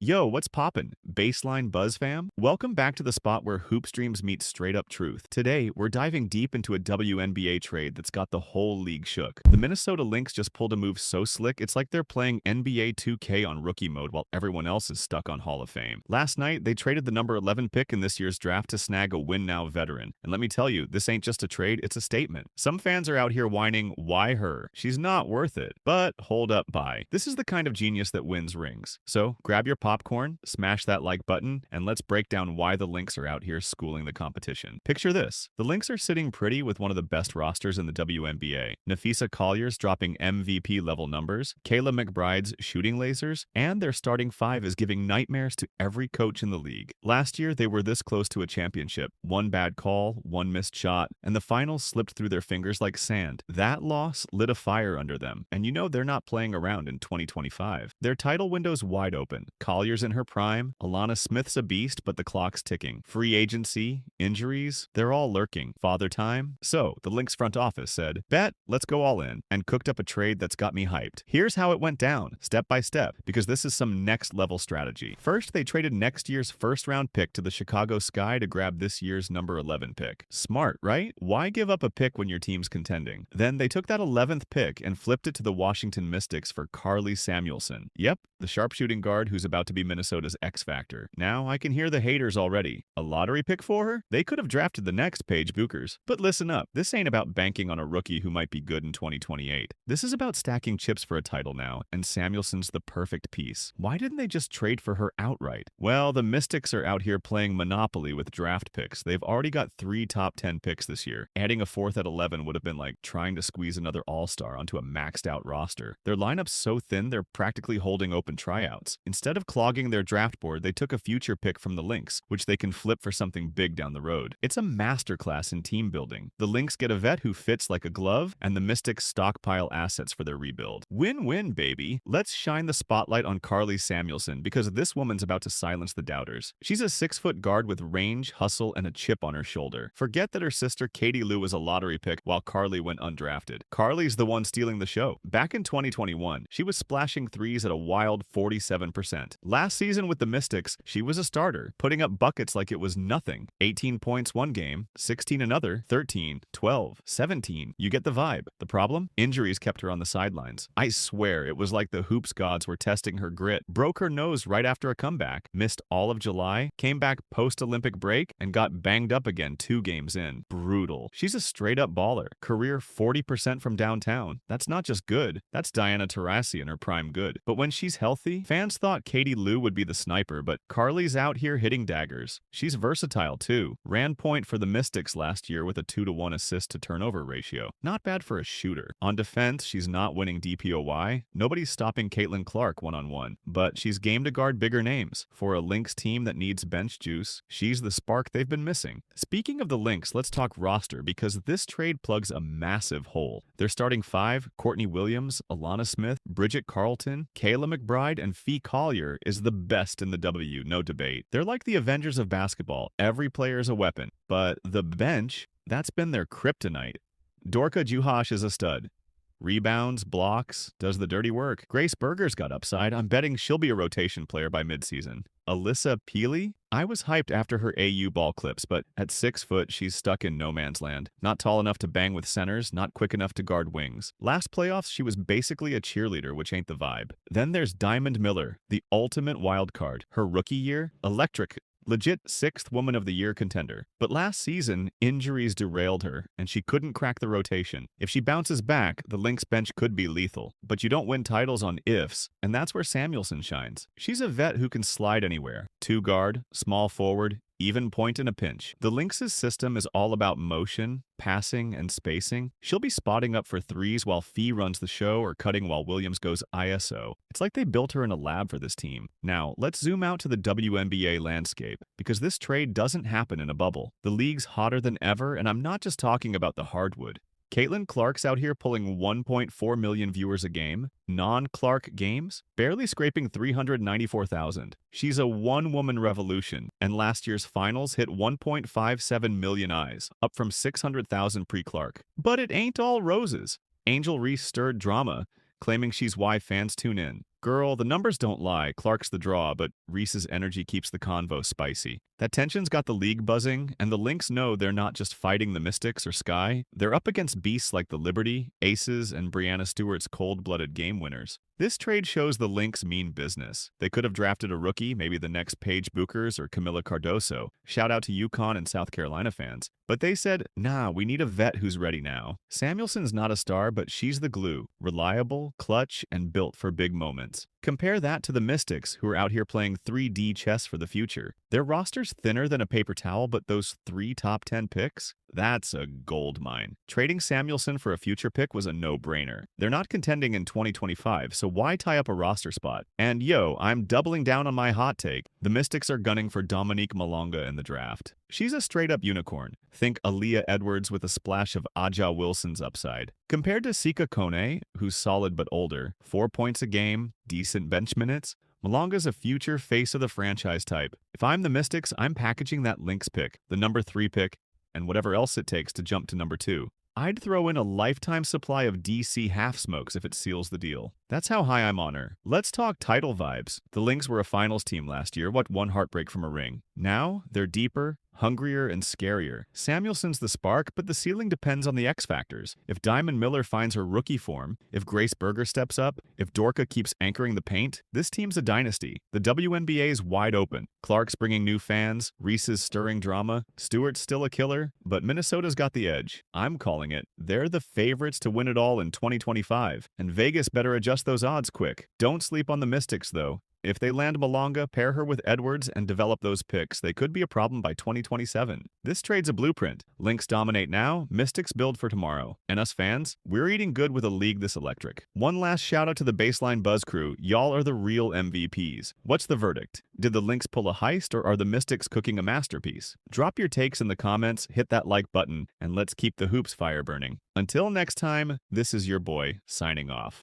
Yo, what's poppin'? Baseline Buzz fam? Welcome back to the spot where hoop streams meet straight up truth. Today, we're diving deep into a WNBA trade that's got the whole league shook. The Minnesota Lynx just pulled a move so slick, it's like they're playing NBA 2K on rookie mode while everyone else is stuck on Hall of Fame. Last night, they traded the number 11 pick in this year's draft to snag a win-now veteran. And let me tell you, this ain't just a trade, it's a statement. Some fans are out here whining, why her? She's not worth it. But hold up, bye. This is the kind of genius that wins rings. So grab your popcorn, smash that like button, and let's break down why the Lynx are out here schooling the competition. Picture this. The Lynx are sitting pretty with one of the best rosters in the WNBA. Nafisa Collier's dropping MVP-level numbers, Kayla McBride's shooting lasers, and their starting five is giving nightmares to every coach in the league. Last year, they were this close to a championship. One bad call, one missed shot, and the finals slipped through their fingers like sand. That loss lit a fire under them, and you know they're not playing around in 2025. Their title window's wide open. Collier's in her prime, Alana Smith's a beast, but the clock's ticking. Free agency, injuries, they're all lurking. Father time? So, the Lynx front office said, bet, let's go all in, and cooked up a trade that's got me hyped. Here's how it went down, step by step, because this is some next level strategy. First, they traded next year's first round pick to the Chicago Sky to grab this year's number 11 pick. Smart, right? Why give up a pick when your team's contending? Then they took that 11th pick and flipped it to the Washington Mystics for Karlie Samuelson. Yep, the sharpshooting guard who's about to be Minnesota's X Factor. Now I can hear the haters already. A lottery pick for her? They could have drafted the next Paige Buchers. But listen up, this ain't about banking on a rookie who might be good in 2028. This is about stacking chips for a title now, and Samuelson's the perfect piece. Why didn't they just trade for her outright? Well, the Mystics are out here playing Monopoly with draft picks. They've already got 3 top 10 picks this year. Adding a fourth at 11 would have been like trying to squeeze another all-star onto a maxed out roster. Their lineup's so thin they're practically holding open tryouts. Instead of clogging their draft board, they took a future pick from the Lynx, which they can flip for something big down the road. It's a masterclass in team building. The Lynx get a vet who fits like a glove, and the Mystics stockpile assets for their rebuild. Win-win, baby. Let's shine the spotlight on Karlie Samuelson, because this woman's about to silence the doubters. She's a 6-foot guard with range, hustle, and a chip on her shoulder. Forget that her sister Katie Lou was a lottery pick while Karlie went undrafted. Karlie's the one stealing the show. Back in 2021, she was splashing threes at a wild 47%. Last season with the Mystics, she was a starter, putting up buckets like it was nothing. 18 points one game, 16 another, 13, 12, 17. You get the vibe. The problem? Injuries kept her on the sidelines. I swear, it was like the hoops gods were testing her grit. Broke her nose right after a comeback, missed all of July, came back post-Olympic break, and got banged up again 2 games in. Brutal. She's a straight-up baller. Career 40% from downtown. That's not just good. That's Diana Taurasi in her prime good. But when she's healthy, fans thought Katie Lou would be the sniper, but Karlie's out here hitting daggers. She's versatile too. Ran point for the Mystics last year with a 2-to-1 assist-to-turnover ratio. Not bad for a shooter. On defense, she's not winning DPOY. Nobody's stopping Caitlin Clark one-on-one, but she's game to guard bigger names. For a Lynx team that needs bench juice, she's the spark they've been missing. Speaking of the Lynx, let's talk roster, because this trade plugs a massive hole. Their starting five, Courtney Williams, Alana Smith, Bridget Carlton, Kayla McBride, and Fee Collier, is the best in the W, no debate. They're like the Avengers of basketball. Every player is a weapon. But the bench, that's been their kryptonite. Dorka Juhasz is a stud. Rebounds, blocks, does the dirty work. Grace Berger's got upside. I'm betting she'll be a rotation player by midseason. Alyssa Peely? I was hyped after her AU ball clips, but at 6 foot, she's stuck in no man's land. Not tall enough to bang with centers, not quick enough to guard wings. Last playoffs, she was basically a cheerleader, which ain't the vibe. Then there's Diamond Miller, the ultimate wild card. Her rookie year, electric. Legit 6th Woman of the Year contender. But last season, injuries derailed her, and she couldn't crack the rotation. If she bounces back, the Lynx bench could be lethal. But you don't win titles on ifs, and that's where Samuelson shines. She's a vet who can slide anywhere. 2-guard, small forward, even point in a pinch. The Lynx's system is all about motion, passing, and spacing. She'll be spotting up for threes while Fee runs the show or cutting while Williams goes ISO. It's like they built her in a lab for this team. Now, let's zoom out to the WNBA landscape, because this trade doesn't happen in a bubble. The league's hotter than ever, and I'm not just talking about the hardwood. Caitlin Clark's out here pulling 1.4 million viewers a game. Non-Clark games? Barely scraping 394,000. She's a one-woman revolution, and last year's finals hit 1.57 million eyes, up from 600,000 pre-Clark. But it ain't all roses. Angel Reese stirred drama, claiming she's why fans tune in. Girl, the numbers don't lie. Clark's the draw, but Reese's energy keeps the convo spicy. That tension's got the league buzzing, and the Lynx know they're not just fighting the Mystics or Sky. They're up against beasts like the Liberty, Aces, and Brianna Stewart's cold-blooded game winners. This trade shows the Lynx mean business. They could have drafted a rookie, maybe the next Paige Buchers or Camila Cardoso. Shout out to UConn and South Carolina fans. But they said, nah, we need a vet who's ready now. Samuelson's not a star, but she's the glue. Reliable, clutch, and built for big moments. Compare that to the Mystics, who are out here playing 3D chess for the future. Their roster's thinner than a paper towel, but those 3 top 10 picks? That's a gold mine. Trading Samuelson for a future pick was a no-brainer. They're not contending in 2025, so why tie up a roster spot? And yo, I'm doubling down on my hot take. The Mystics are gunning for Dominique Malonga in the draft. She's a straight-up unicorn. Think Aaliyah Edwards with a splash of Aja Wilson's upside. Compared to Sika Kone, who's solid but older, 4 points a game, decent bench minutes, Malonga's a future face of the franchise type. If I'm the Mystics, I'm packaging that Lynx pick, the number 3 pick, and whatever else it takes to jump to number 2. I'd throw in a lifetime supply of DC half smokes if it seals the deal. That's how high I'm on her. Let's talk title vibes. The Lynx were a finals team last year, what one heartbreak from a ring. Now, they're deeper, hungrier, and scarier. Samuelson's the spark, but the ceiling depends on the X factors. If Diamond Miller finds her rookie form, if Grace Berger steps up, if Dorka keeps anchoring the paint, this team's a dynasty. The WNBA's wide open. Clark's bringing new fans, Reese's stirring drama, Stewart's still a killer, but Minnesota's got the edge. I'm calling it. They're the favorites to win it all in 2025, and Vegas better adjust those odds quick. Don't sleep on the Mystics, though. If they land Malonga, pair her with Edwards, and develop those picks, they could be a problem by 2027. This trade's a blueprint. Lynx dominate now, Mystics build for tomorrow. And us fans, we're eating good with a league this electric. One last shout out to the Baseline Buzz crew. Y'all are the real MVPs. What's the verdict? Did the Lynx pull a heist, or are the Mystics cooking a masterpiece? Drop your takes in the comments, hit that like button, and let's keep the hoops fire burning. Until next time, this is your boy, signing off.